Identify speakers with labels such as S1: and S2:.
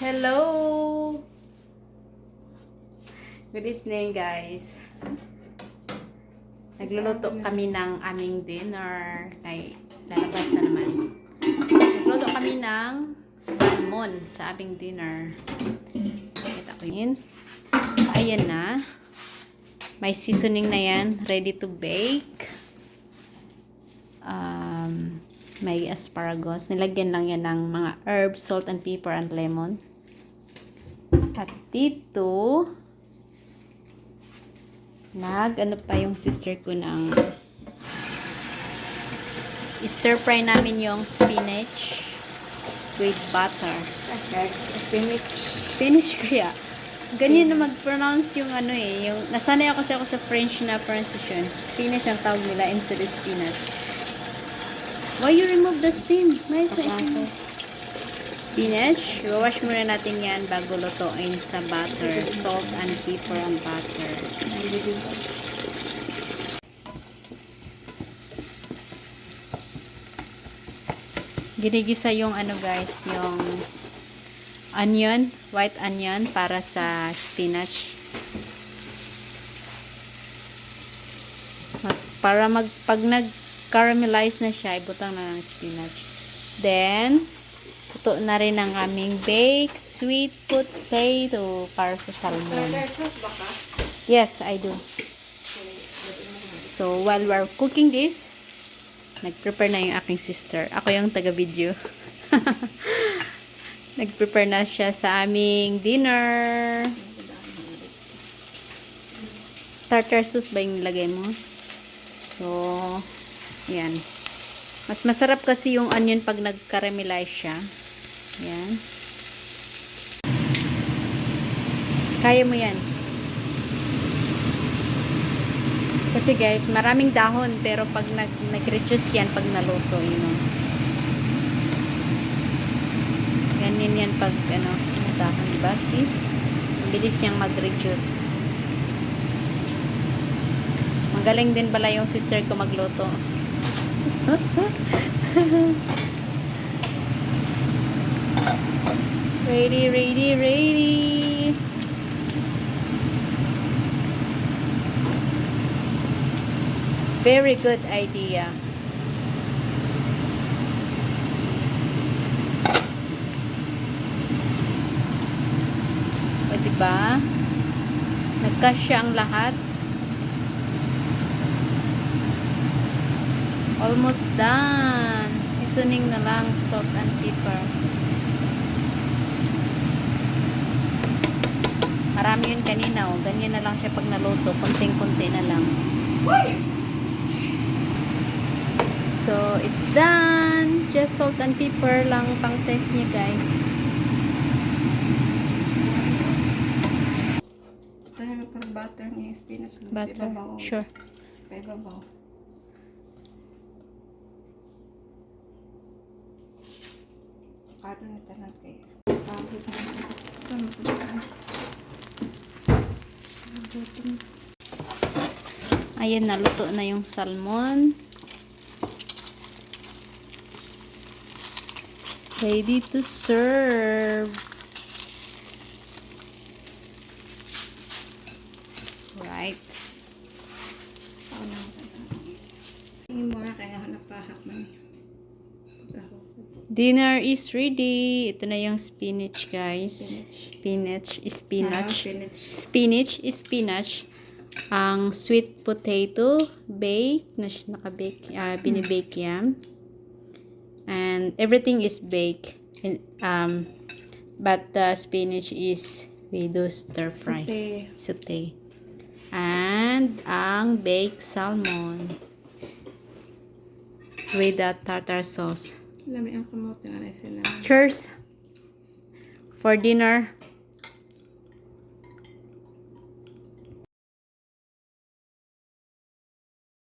S1: Hello! Good evening, guys. Nagluluto kami ng aming dinner. Ay, lalabas na naman. Nagluluto kami ng salmon sa aming dinner. Kita ko yun. Ayan na. May seasoning na yan. Ready to bake. May asparagus. Nilagyan lang yan ng mga herbs, salt and pepper, and lemon. At dito, ano pa yung sister ko ng stir fry namin yung spinach with butter. Spinach kaya. Ganyan na mag-pronounce yung ano eh. Yung, nasanay ako sa French na pronunciation. Spinach ang tawag nila instead of spinach. Why you remove the steam? Nice na ito. Spinach. Wawash muna natin yan bago lutuin sa butter. Salt and pepper and butter. Ginigisa yung ano guys, yung onion, white onion para sa spinach. Para pag nag-caramelize na siya, ibutang na ng spinach. Then, ito na rin ang aming baked sweet potato para sa salmon. Yes, I do. So, while we're cooking this, nag-prepare na yung aking sister. Ako yung taga-video. Nag-prepare na siya sa aming dinner. Tartar sauce ba yung nilagay mo? So, yan. Mas masarap kasi yung onion pag nag-caramelize siya. Yan. Kaya mo yan. Kasi guys, maraming dahon pero pag nag-reduce yan pag naluto, you know. Ganyan yan pag ano, dahon, diba? See? Ang bilis niyang mag-reduce. Magaling din pala yung sister ko magluto. Ready, ready, ready. Very good idea. O, diba? Nagkasya ang lahat. Almost done. Seasoning na lang, salt and pepper. Marami yun kanina, oh. Ganyan na lang siya pag naluto. Kunting-kunti na lang. So, it's done. Just salt and pepper lang pang taste niya, guys.
S2: Tayo na parang butter niya, spinach lang.
S1: Butter, sure.
S2: Paibabaw. Kado na talang kayo. Saan po ba?
S1: Ayan, naluto na yung salmon. Ready to serve. Right.
S2: Tingin mo nga kaya napahak man.
S1: Dinner is ready. Ito na yung spinach, guys. Spinach. Ang sweet potato, bake, naka-bake, binibake yan. And everything is baked. But the spinach is we do stir fry. Sauté. And ang baked salmon with the tartar sauce.
S2: Lami ang kamote nga na sila.
S1: Cheers for dinner.